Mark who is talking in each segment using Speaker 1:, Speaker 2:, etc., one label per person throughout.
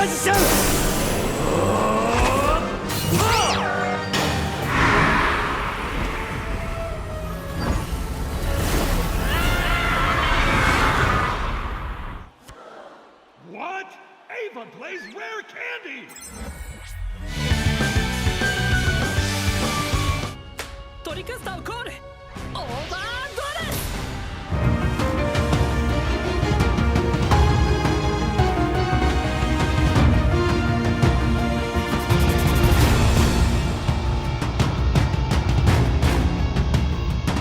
Speaker 1: What? Ava plays rare candy!
Speaker 2: Torikasta okore! Overdress!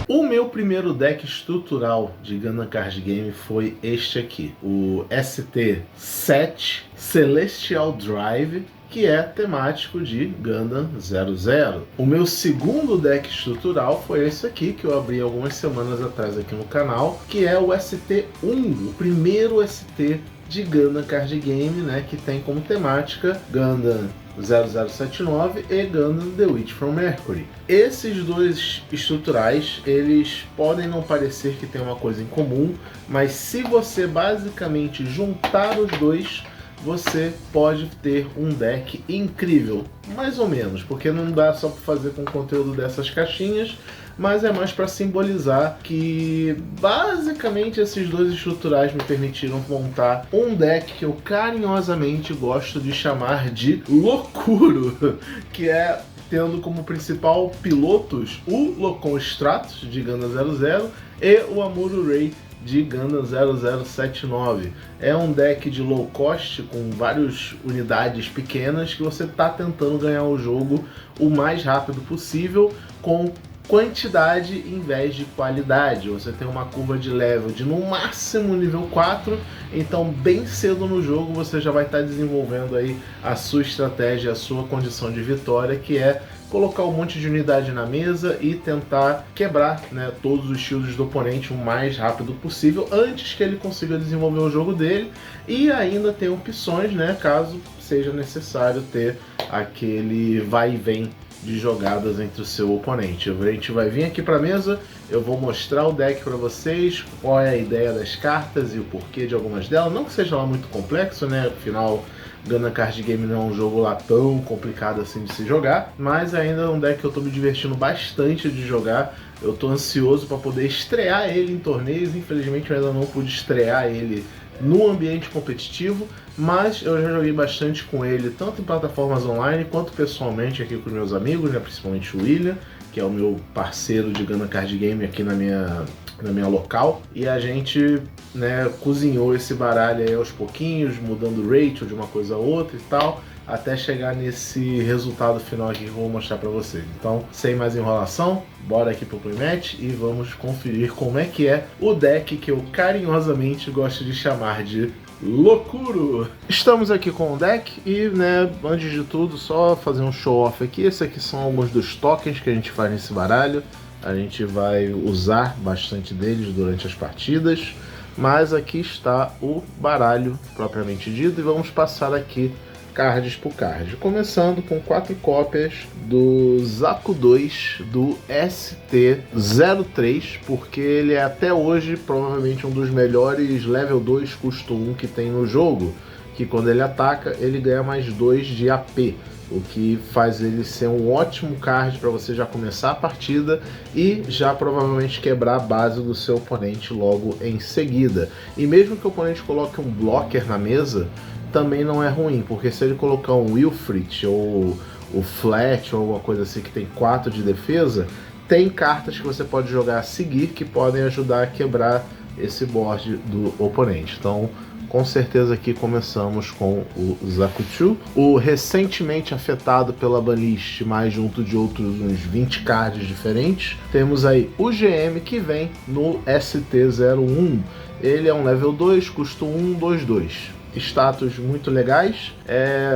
Speaker 3: O meu primeiro deck estrutural de Gundam Card Game foi este aqui, o ST-7 Celestial Drive, que é temático de Gundam 00. O meu segundo deck estrutural foi esse aqui, que eu abri algumas semanas atrás aqui no canal, que é o ST-1, o primeiro ST de Gundam Card Game, né, que tem como temática Gundam 0079 e Gundam The Witch from Mercury. Esses dois estruturais, eles podem não parecer que tem uma coisa em comum, mas se você basicamente juntar os dois, você pode ter um deck incrível, mais ou menos, porque não dá só para fazer com o conteúdo dessas caixinhas, mas é mais para simbolizar que basicamente esses dois estruturais me permitiram montar um deck que eu carinhosamente gosto de chamar de Locuro, que é tendo como principal pilotos o Locom Stratos de Gundam 00 e o Amuro Ray de Gundam 0079. É um deck de low cost com várias unidades pequenas que você está tentando ganhar o jogo o mais rápido possível com quantidade em vez de qualidade. Você tem uma curva de level de no máximo nível 4, então bem cedo no jogo você já vai estar desenvolvendo aí a sua estratégia, a sua condição de vitória, que é colocar um monte de unidade na mesa e tentar quebrar, né, todos os shields do oponente o mais rápido possível antes que ele consiga desenvolver o jogo dele, e ainda tem opções, né, caso seja necessário ter aquele vai e vem de jogadas entre o seu oponente. A gente vai vir aqui para a mesa, eu vou mostrar o deck para vocês, qual é a ideia das cartas e o porquê de algumas delas, não que seja lá muito complexo, né, afinal Gundam Card Game não é um jogo lá tão complicado assim de se jogar, mas ainda é um deck que eu estou me divertindo bastante de jogar. Eu estou ansioso para poder estrear ele em torneios, infelizmente eu ainda não pude estrear ele no ambiente competitivo, mas eu já joguei bastante com ele, tanto em plataformas online quanto pessoalmente aqui com meus amigos, né, principalmente o William, que é o meu parceiro de Gundam Card Game aqui na minha local, e a gente, né, cozinhou esse baralho aí aos pouquinhos, mudando o ratio de uma coisa a outra e tal, até chegar nesse resultado final aqui que eu vou mostrar para vocês. Então, sem mais enrolação, bora aqui pro playmatch e vamos conferir como é que é o deck que eu carinhosamente gosto de chamar de Locuro. Estamos aqui com o deck e, né, antes de tudo, só fazer um show off aqui. Esses aqui são alguns dos tokens que a gente faz nesse baralho. A gente vai usar bastante deles durante as partidas, mas aqui está o baralho propriamente dito e vamos passar aqui cards por card, começando com 4 cópias do Zaku 2 do ST-03, porque ele é até hoje provavelmente um dos melhores level 2 custo 1 que tem no jogo, que quando ele ataca ele ganha mais 2 de AP, o que faz ele ser um ótimo card para você já começar a partida e já provavelmente quebrar a base do seu oponente logo em seguida. E mesmo que o oponente coloque um blocker na mesa, também não é ruim, porque se ele colocar um Wilfrid ou o Flat ou alguma coisa assim que tem 4 de defesa, tem cartas que você pode jogar a seguir que podem ajudar a quebrar esse board do oponente. Então, com certeza aqui começamos com o Zaku 2, o recentemente afetado pela banlist, mais junto de outros uns 20 cards diferentes. Temos aí o GM que vem no ST-01, ele é um level 2, custo 1, 2/2. Status muito legais.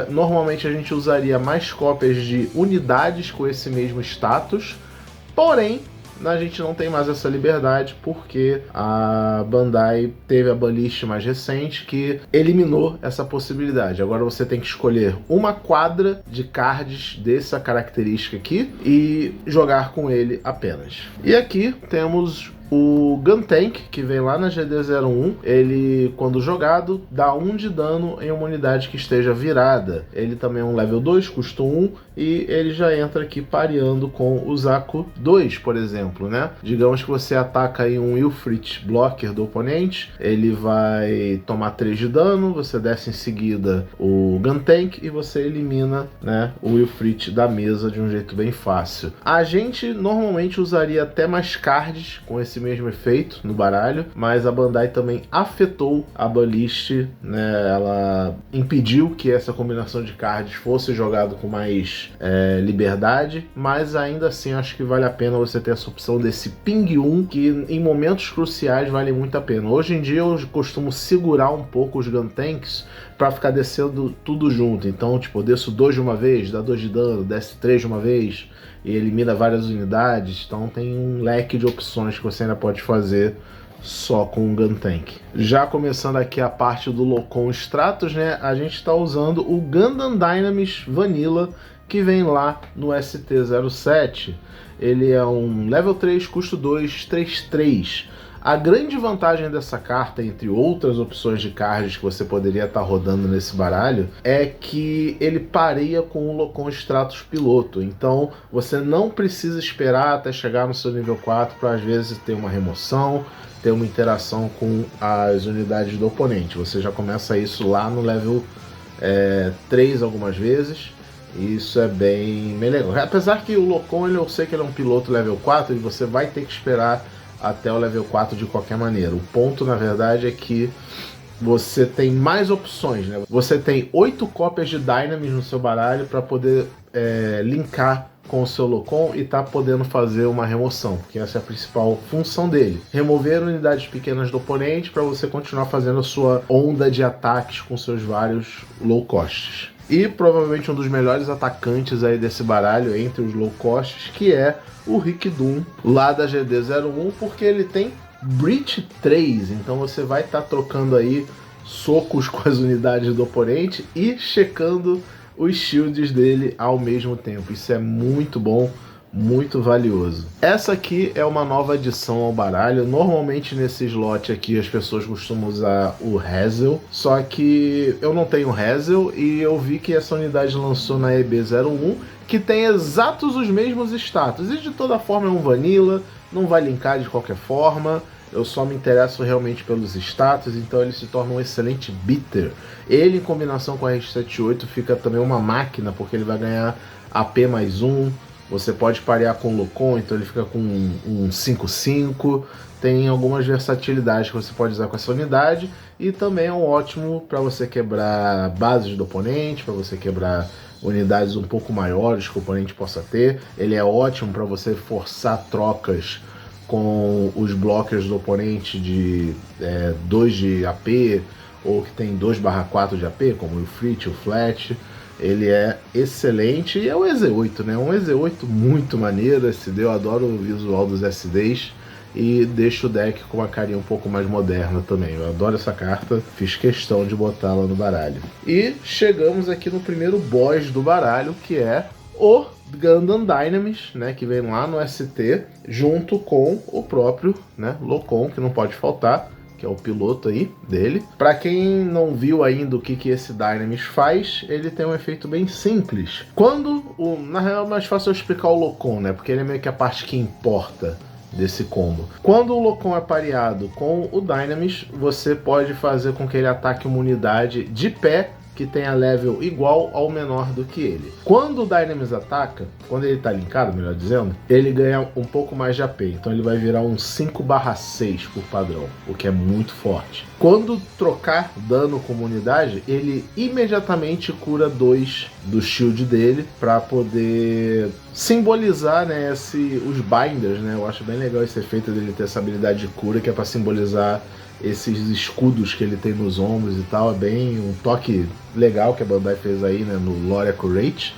Speaker 3: Normalmente a gente usaria mais cópias de unidades com esse mesmo status, porém a gente não tem mais essa liberdade porque a Bandai teve a banlist mais recente que eliminou essa possibilidade. Agora você tem que escolher uma quadra de cards dessa característica aqui e jogar com ele apenas. E aqui temos O Gun Tank, que vem lá na GD01, ele, quando jogado, dá 1 de dano em uma unidade que esteja virada. Ele também é um level 2, custo 1, e ele já entra aqui pareando com o Zaku 2, por exemplo, né? Digamos que você ataca aí um Ifrit blocker do oponente, ele vai tomar 3 de dano, você desce em seguida o Gun Tank e você elimina, né, o Ifrit da mesa de um jeito bem fácil. A gente normalmente usaria até mais cards com esse mesmo efeito no baralho, mas a Bandai também afetou a Ballist, né? Ela impediu que essa combinação de cards fosse jogado com mais liberdade, mas ainda assim acho que vale a pena você ter essa opção desse Ping 1, que em momentos cruciais vale muito a pena. Hoje em dia eu costumo segurar um pouco os Gun Tanks para ficar descendo tudo junto, então tipo, eu desço 2 de uma vez, dá 2 de dano, desce 3 de uma vez e elimina várias unidades, então tem um leque de opções que você ainda pode fazer só com o Gun Tank. Já começando aqui a parte do Locom Stratos, né, a gente está usando o Gundam Dynamis Vanilla, que vem lá no ST07. Ele é um level 3, custo 2, 3-3. A grande vantagem dessa carta, entre outras opções de cards que você poderia estar rodando nesse baralho, é que ele pareia com o Locom Stratos Piloto. Então você não precisa esperar até chegar no seu nível 4 para às vezes ter uma remoção, ter uma interação com as unidades do oponente. Você já começa isso lá no level 3 algumas vezes. Isso é bem legal. Apesar que o Locom, eu sei que ele é um piloto level 4 e você vai ter que esperar até o level 4 de qualquer maneira. O ponto, na verdade, é que você tem mais opções, né? Você tem 8 cópias de Dynamis no seu baralho para poder linkar com o seu Locom e tá podendo fazer uma remoção, porque essa é a principal função dele. Remover unidades pequenas do oponente para você continuar fazendo a sua onda de ataques com seus vários low costs. E provavelmente um dos melhores atacantes aí desse baralho entre os low costs, que é o Rick Doom, lá da GD01, porque ele tem Breach 3, então você vai estar trocando aí socos com as unidades do oponente e checando os shields dele ao mesmo tempo. Isso é muito bom, muito valioso. Essa aqui é uma nova adição ao baralho. Normalmente nesse slot aqui as pessoas costumam usar o Hazel, só que eu não tenho Hazel e eu vi que essa unidade lançou na EB01, que tem exatos os mesmos status, e de toda forma é um vanilla, não vai linkar de qualquer forma. Eu só me interesso realmente pelos status, então ele se torna um excelente beater. Ele, em combinação com a R78, fica também uma máquina, porque ele vai ganhar AP mais 1. Você pode parear com o Locom, então ele fica com um 5-5. Tem algumas versatilidades que você pode usar com essa unidade. E também é um ótimo para você quebrar bases do oponente, para você quebrar unidades um pouco maiores que o oponente possa ter. Ele é ótimo para você forçar trocas com os blockers do oponente de 2 de AP, ou que tem 2/4 de AP, como o Ifrit, o Flat. Ele é excelente e é o EZ8, né? Um EZ8 muito maneiro. Eu adoro o visual dos SDs e deixa o deck com uma carinha um pouco mais moderna também. Eu adoro essa carta, fiz questão de botá-la no baralho. E chegamos aqui no primeiro boss do baralho, que é o Gundam Dynamis, né, que vem lá no ST, junto com o próprio, né, Locom, que não pode faltar, que é o piloto aí dele. Para quem não viu ainda o que esse Dynamis faz, ele tem um efeito bem simples. Na real é mais fácil eu explicar o Locom, né, porque ele é meio que a parte que importa desse combo. Quando o Locom é pareado com o Dynamis, você pode fazer com que ele ataque uma unidade de pé que tenha level igual ou menor do que ele. Quando o Dynamis ataca, quando ele está linkado, melhor dizendo, ele ganha um pouco mais de AP, então ele vai virar um 5/6 por padrão, o que é muito forte. Quando trocar dano com uma unidade, ele imediatamente cura 2 do shield dele, para poder simbolizar, né, os binders, né? Eu acho bem legal esse efeito dele ter essa habilidade de cura, que é para simbolizar esses escudos que ele tem nos ombros e tal. É bem um toque legal que a Bandai fez aí, né, no Lore Accurate.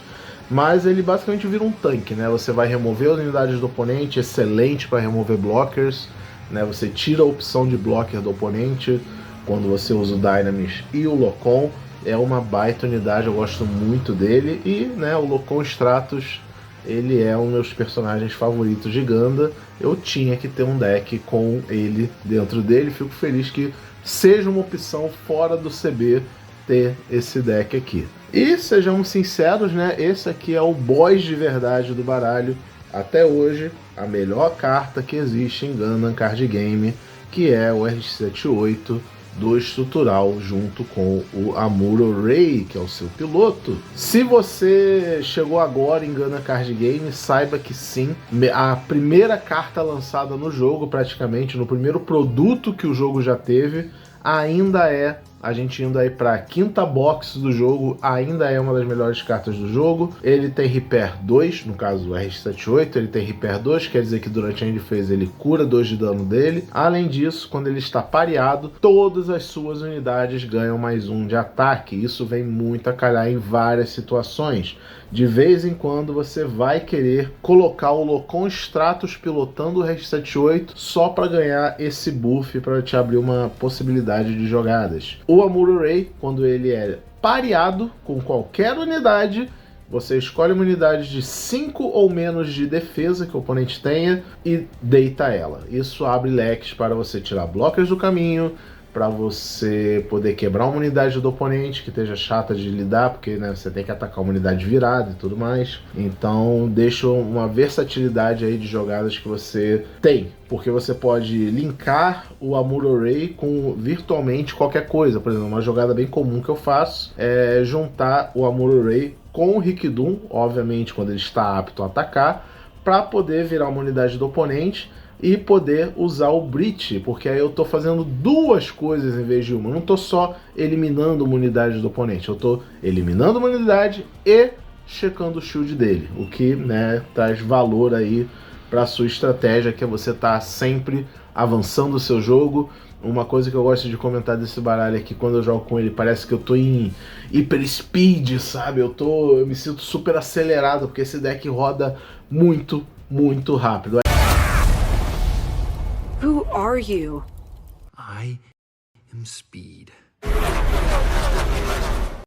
Speaker 3: Mas ele basicamente vira um tanque, né? Você vai remover as unidades do oponente, excelente para remover blockers, né? Você tira a opção de blocker do oponente quando você usa o Dynamis e o Locom. É uma baita unidade, eu gosto muito dele. E, né, o Locom Stratos, ele é um dos meus personagens favoritos de Ganda. Eu tinha que ter um deck com ele dentro dele. Fico feliz que seja uma opção fora do CB ter esse deck aqui. E sejamos sinceros, né? Esse aqui é o boss de verdade do baralho. Até hoje, a melhor carta que existe em Gundam Card Game, que é o R78 do estrutural, junto com o Amuro Ray, que é o seu piloto. Se você chegou agora em Gundam Card Game, saiba que sim, a primeira carta lançada no jogo, praticamente, no primeiro produto que o jogo já teve, ainda é, a gente indo aí para a quinta box do jogo, ainda é uma das melhores cartas do jogo. Ele tem Repair 2, no caso o R78, ele tem Repair 2, quer dizer que durante a endphase ele cura 2 de dano dele. Além disso, quando ele está pareado, todas as suas unidades ganham mais 1 de ataque. Isso vem muito a calhar em várias situações. De vez em quando você vai querer colocar o Locom Stratos pilotando o R78 só para ganhar esse buff, para te abrir uma possibilidade de jogadas. O Amuro Ray, quando ele é pareado com qualquer unidade, você escolhe uma unidade de 5 ou menos de defesa que o oponente tenha e deita ela. Isso abre leques para você tirar blockers do caminho, para você poder quebrar uma unidade do oponente que esteja chata de lidar, porque né, você tem que atacar uma unidade virada e tudo mais. Então deixa uma versatilidade aí de jogadas que você tem, porque você pode linkar o Amuro Ray com virtualmente qualquer coisa. Por exemplo, uma jogada bem comum que eu faço é juntar o Amuro Ray com o Rikidun, obviamente quando ele está apto a atacar, para poder virar uma unidade do oponente e poder usar o Breach, porque aí eu tô fazendo duas coisas em vez de uma. Eu não tô só eliminando uma unidade do oponente, eu tô eliminando uma unidade e checando o shield dele, o que né, traz valor aí para sua estratégia, que é você tá sempre avançando o seu jogo. Uma coisa que eu gosto de comentar desse baralho é que quando eu jogo com ele parece que eu tô em hyper speed, sabe? Eu me sinto super acelerado, porque esse deck roda muito, muito rápido.
Speaker 4: Who are you?
Speaker 5: I am Speed.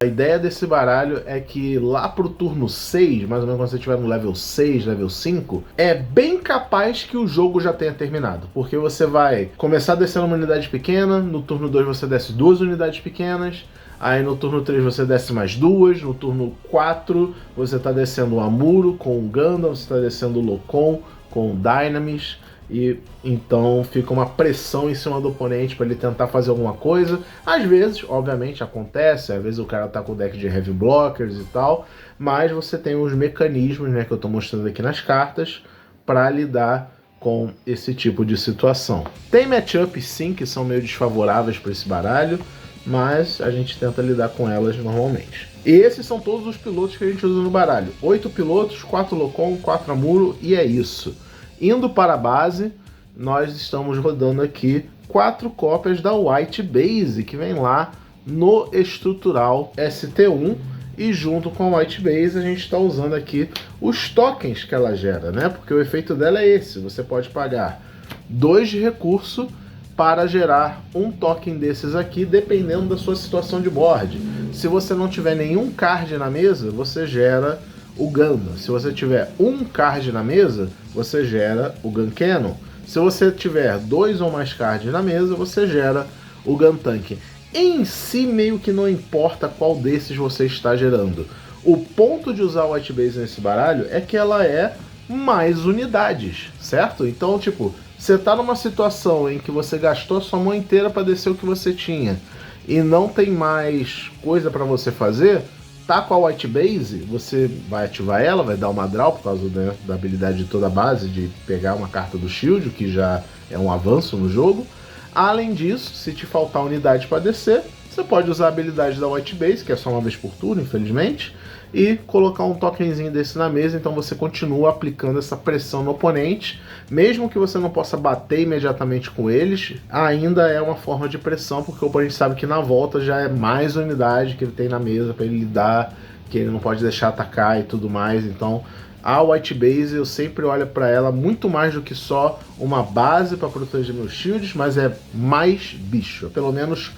Speaker 3: A ideia desse baralho é que lá pro turno 6, mais ou menos quando você estiver no level 6, level 5, é bem capaz que o jogo já tenha terminado. Porque você vai começar descendo uma unidade pequena, no turno 2 você desce 2 unidades pequenas, aí no turno 3 você desce mais 2, no turno 4 você está descendo o Amuro com o Gundam, você está descendo o Locom com o Dynamis. E então fica uma pressão em cima do oponente para ele tentar fazer alguma coisa. Às vezes, obviamente, acontece, às vezes o cara tá com o deck de heavy blockers e tal, mas você tem os mecanismos, né, que eu tô mostrando aqui nas cartas, para lidar com esse tipo de situação. Tem matchups sim que são meio desfavoráveis para esse baralho, mas a gente tenta lidar com elas normalmente. E esses são todos os pilotos que a gente usa no baralho. 8 pilotos, 4 Locom, 4 Amuro, e é isso. Indo para a base, nós estamos rodando aqui 4 cópias da White Base, que vem lá no estrutural ST1, e junto com a White Base a gente está usando aqui os tokens que ela gera, né? Porque o efeito dela é esse, você pode pagar 2 de recurso para gerar um token desses aqui, dependendo da sua situação de board. Se você não tiver nenhum card na mesa, você gera o Gundam. Se você tiver um card na mesa, você gera o Gun Cannon. Se você tiver 2 ou mais cards na mesa, você gera o Gun Tank. Em si, meio que não importa qual desses você está gerando. O ponto de usar o White Base nesse baralho é que ela é mais unidades, certo? Então, tipo, você tá numa situação em que você gastou a sua mão inteira para descer o que você tinha e não tem mais coisa para você fazer. Tá com a White Base, você vai ativar ela, vai dar uma draw por causa da habilidade de toda a base de pegar uma carta do Shield, que já é um avanço no jogo. Além disso, se te faltar unidade para descer, você pode usar a habilidade da White Base, que é só uma vez por turno, infelizmente, e colocar um tokenzinho desse na mesa, então você continua aplicando essa pressão no oponente. Mesmo que você não possa bater imediatamente com eles, ainda é uma forma de pressão, porque o oponente sabe que na volta já é mais unidade que ele tem na mesa para ele lidar, que ele não pode deixar atacar e tudo mais. Então a White Base eu sempre olho para ela muito mais do que só uma base para proteger meus shields, mas é mais bicho, é pelo menos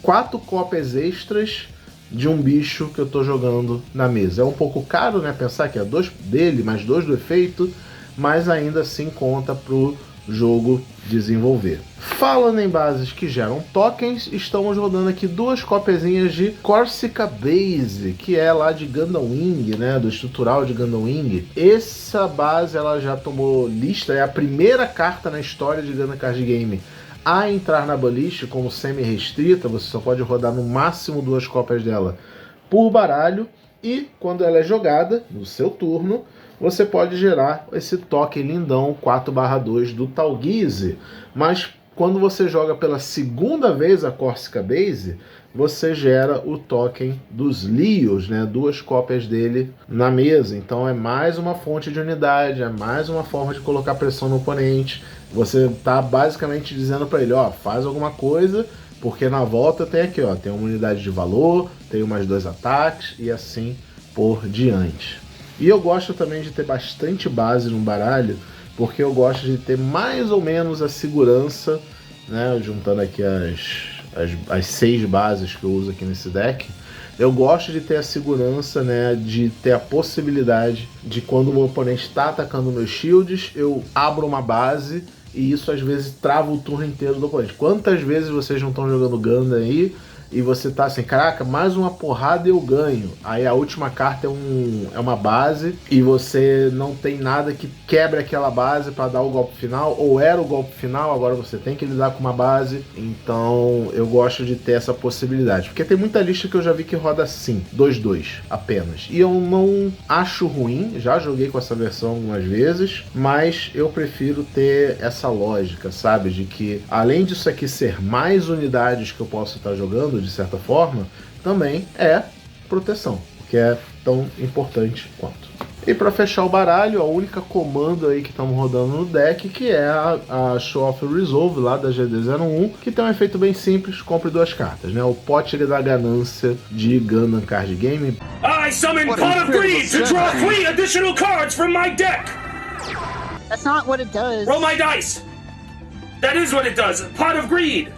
Speaker 3: 4 cópias extras de um bicho que eu tô jogando na mesa. É um pouco caro, né? Pensar que é 2 dele, mais 2 do efeito, mas ainda assim conta pro jogo desenvolver. Falando em bases que geram tokens, estamos rodando aqui 2 copiazinhas de Corsica Base, que é lá de Gundam Wing, né, do estrutural de Gundam Wing. Essa base ela já tomou lista, é a primeira carta na história de Gundam Card Game a entrar na banlist como semi-restrita. Você só pode rodar no máximo 2 cópias dela por baralho, e quando ela é jogada, no seu turno, você pode gerar esse token lindão 4/2 do Tallgeese. Mas quando você joga pela segunda vez a Corsica Base, você gera o token dos Leos, né? 2 cópias dele na mesa. Então é mais uma fonte de unidade, é mais uma forma de colocar pressão no oponente. Você está basicamente dizendo para ele, ó, faz alguma coisa, porque na volta tem aqui, ó, tem uma unidade de valor, tem mais 2 ataques e assim por diante. E eu gosto também de ter bastante base no baralho, porque eu gosto de ter mais ou menos a segurança, né, juntando aqui as 6 bases que eu uso aqui nesse deck. Eu gosto de ter a segurança, né, de ter a possibilidade de, quando o meu oponente está atacando meus shields, eu abro uma base, e isso às vezes trava o turno inteiro do oponente. Quantas vezes vocês não estão jogando Gundam aí e você tá assim, caraca, mais uma porrada e eu ganho. Aí a última carta é uma base e você não tem nada que quebre aquela base para dar o golpe final, ou era o golpe final, agora você tem que lidar com uma base. Então eu gosto de ter essa possibilidade, porque tem muita lista que eu já vi que roda assim, 2/2 apenas, e eu não acho ruim. Já joguei com essa versão algumas vezes, mas eu prefiro ter essa lógica, sabe, de que além disso aqui ser mais unidades que eu posso estar jogando, de certa forma, também é proteção, que é tão importante quanto. E para fechar o baralho, a única comando aí que estamos rodando no deck, que é a Show of Resolve lá da GD01, que tem um efeito bem simples: compre 2 cartas, né? O pote da ganância de Gundam Card Game.
Speaker 1: I summon Pot of Greed to draw 3 additional cards from my deck!
Speaker 4: That's not what it does.
Speaker 1: Roll my dice! That is what it does! Pot of Greed!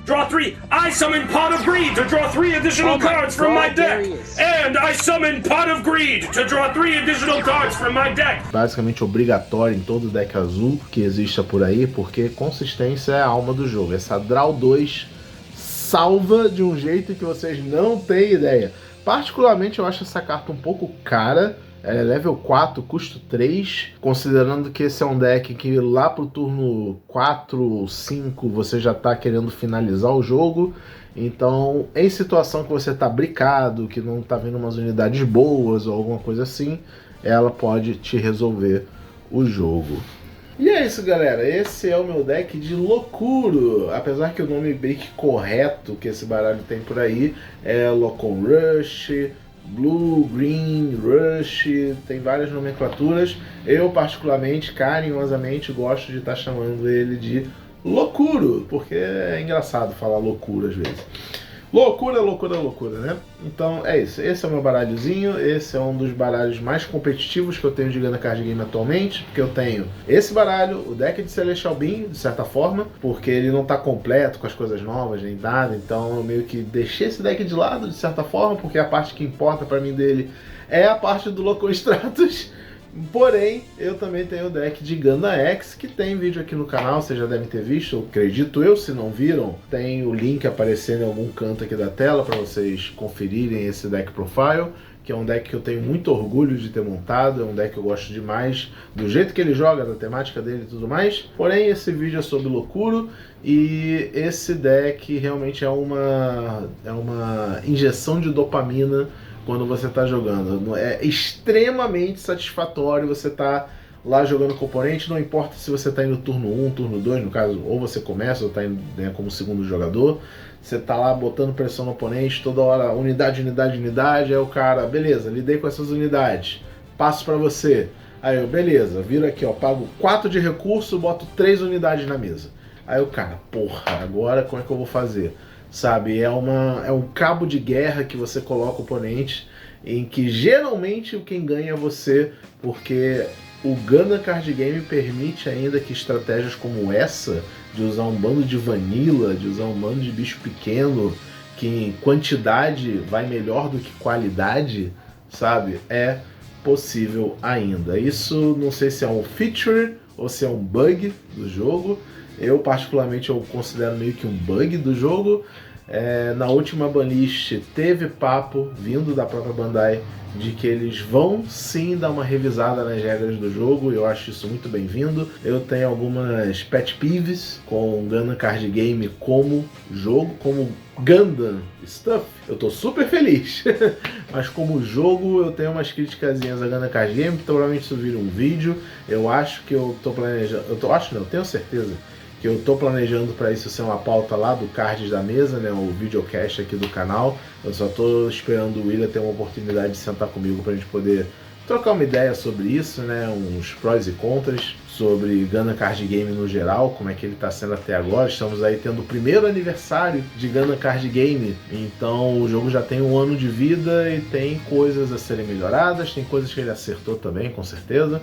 Speaker 1: Draw 3. I summon Pot of Greed to draw 3 additional cards from my deck. And I summon Pot of Greed to draw 3 additional cards from my deck.
Speaker 3: Basicamente obrigatório em todo deck azul que exista por aí, porque consistência é a alma do jogo. Essa Draw 2 salva de um jeito que vocês não têm ideia. Particularmente eu acho essa carta um pouco cara. Ela é level 4, custo 3, considerando que esse é um deck que lá pro turno 4 ou 5 você já tá querendo finalizar o jogo. Então, em situação que você tá bricado, que não tá vendo umas unidades boas ou alguma coisa assim, ela pode te resolver o jogo. E é isso, galera, esse é o meu deck de Loucuro. Apesar que o nome bem correto que esse baralho tem por aí é Locom Rush, Blue, Green, Rush, tem várias nomenclaturas. Eu particularmente, carinhosamente, gosto de estar chamando ele de Loucuro, porque é engraçado falar loucura às vezes. Loucura, loucura, loucura, né? Então é isso, esse é o meu baralhozinho. Esse é um dos baralhos mais competitivos que eu tenho de Gundam Card Game atualmente, porque eu tenho esse baralho, o deck de Celestial Beam, de certa forma, porque ele não tá completo com as coisas novas nem nada. Então eu meio que deixei esse deck de lado, de certa forma, porque a parte que importa pra mim dele é a parte do Locom Stratus. Porém, eu também tenho o deck de Gundam X, que tem vídeo aqui no canal, vocês já devem ter visto, acredito eu. Se não viram, tem o link aparecendo em algum canto aqui da tela para vocês conferirem esse deck profile, que é um deck que eu tenho muito orgulho de ter montado. É um deck que eu gosto demais do jeito que ele joga, da temática dele e tudo mais. Porém, esse vídeo é sobre Loucuro, e esse deck realmente é uma injeção de dopamina quando você está jogando. É extremamente satisfatório você estar lá jogando com o oponente, não importa se você está indo turno 1, turno 2, no caso, ou você começa ou está indo, né, como segundo jogador. Você está lá botando pressão no oponente, toda hora, unidade, unidade, unidade. Aí o cara, beleza, lidei com essas unidades, passo para você. Aí eu, beleza, viro aqui, ó, pago 4 de recurso, boto 3 unidades na mesa. Aí o cara, porra, agora como é que eu vou fazer? Sabe, é um cabo de guerra que você coloca o oponente, em que geralmente quem ganha é você, porque o Gundam Card Game permite ainda que estratégias como essa, de usar um bando de vanilla, de usar um bando de bicho pequeno, que em quantidade vai melhor do que qualidade, sabe? É possível ainda. Isso não sei se é um feature ou se é um bug do jogo. Eu particularmente eu considero meio que um bug do jogo. Na última banlist teve papo vindo da própria Bandai de que eles vão sim dar uma revisada nas regras do jogo, e eu acho isso muito bem-vindo. Eu tenho algumas pet peeves com Gundam Card Game como jogo, como Gundam Stuff, eu tô super feliz. Mas como jogo eu tenho umas criticazinhas a Gundam Card Game, que provavelmente isso vira um vídeo. Eu acho que eu tô planejando, eu tenho certeza que eu tô planejando para isso ser uma pauta lá do Cards da Mesa, né, o videocast aqui do canal. Eu só tô esperando o William ter uma oportunidade de sentar comigo pra gente poder trocar uma ideia sobre isso, né, uns prós e contras sobre Gundam Card Game no geral, como é que ele tá sendo até agora. Estamos aí tendo o primeiro aniversário de Gundam Card Game, então o jogo já tem 1 ano de vida e tem coisas a serem melhoradas, tem coisas que ele acertou também, com certeza.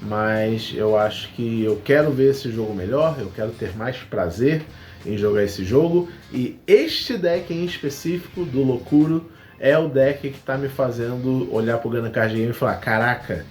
Speaker 3: Mas eu acho que eu quero ver esse jogo melhor, eu quero ter mais prazer em jogar esse jogo, e este deck em específico do Lokuro é o deck que tá me fazendo olhar pro Gundam Card Game e falar: caraca,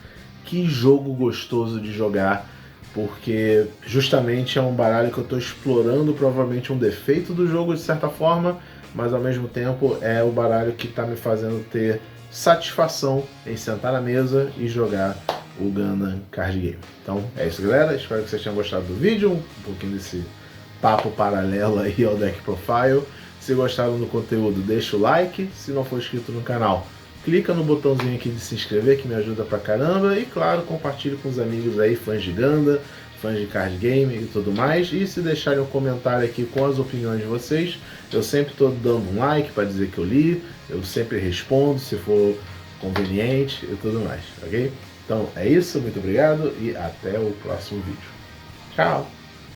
Speaker 3: que jogo gostoso de jogar, porque justamente é um baralho que eu tô explorando provavelmente um defeito do jogo de certa forma, mas ao mesmo tempo é o baralho que tá me fazendo ter satisfação em sentar na mesa e jogar o Gundam Card Game. Então é isso, galera, espero que vocês tenham gostado do vídeo, um pouquinho desse papo paralelo aí ao Deck Profile. Se gostaram do conteúdo, deixa o like. Se não for inscrito no canal, clica no botãozinho aqui de se inscrever, que me ajuda pra caramba. E claro, compartilhe com os amigos aí, fãs de Gundam, fãs de card game e tudo mais. E se deixarem um comentário aqui com as opiniões de vocês, eu sempre estou dando um like para dizer que eu li, eu sempre respondo se for conveniente e tudo mais, ok? Então é isso, muito obrigado e até o próximo vídeo. Tchau!